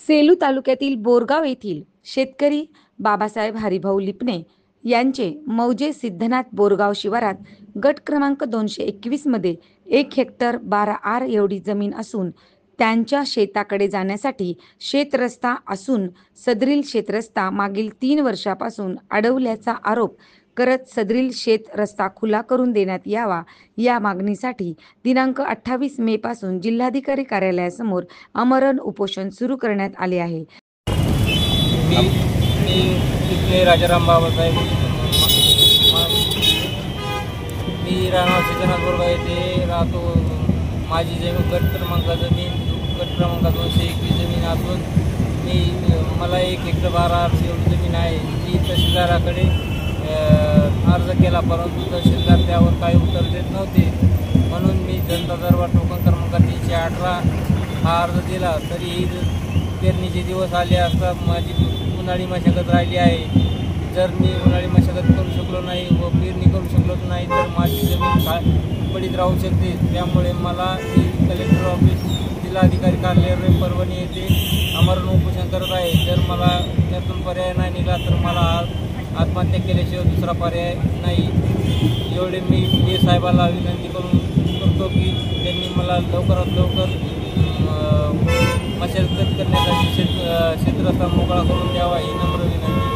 सेलू तालुक्यातील बोरगाव येथील शेतकरी बाबासाहेब हरिभाऊ लिपणे यांचे मौजे सिद्धनाथ बोरगाव शिवारात गट क्रमांक 221 मध्ये 1 हेक्टर 12 आर एवढी जमीन असून त्यांच्या शेताकडे जाण्यासाठी शेतरस्ता असून सदरील शेतरस्ता मागील 3 वर्षापासून अडवल्याचा आरोप करत सदरील शेत रस्ता खुला करून देण्यात यावा या मागणीसाठी दिनांक 28 मे पासून जिल्हाधिकारी कार्यालयासमोर आमरण उपोषण सुरू करण्यात आले आहे। मी राजाराम बाबासाहेब मी राहणार सिद्धनाथ बोरगाव येथे राहतो। माझी जमीन गट क्रमांक 221 जमीन असून मला 1 हेक्टर 12 आर एवढी जमीन आहे। मी तहसीलदाराकडे अर्ज केला, परंतु तहसीलदार त्यावर काही उत्तर देत नव्हते, म्हणून मी जनता दरबार टोकन क्रमांक 318 हा अर्ज दिला। तरीही पेरणीचे दिवस आले असता माझी उन्हाळी मशागत राहिली आहे। जर मी उन्हाळी मशागत करू शकलो नाही व पेरणी करू शकलो नाही तर माझी जमीन पडीत राहू शकते। त्यामुळे मला कलेक्टर ऑफिस जिल्हाधिकारी कार्यालय परभणी येथे आमरण उपोषण करत आहे। जर मला त्यातून पर्याय नाही निघाला तर मला आत्महत्या केल्याशिवाय दुसरा पर्याय नाही। एवढे मी साहेबाला विनंती करतो की त्यांनी मला लवकरात लवकर मशागत करण्यासाठी शेतरस्ता मोकळा करून द्यावा ही नम्र विनंती।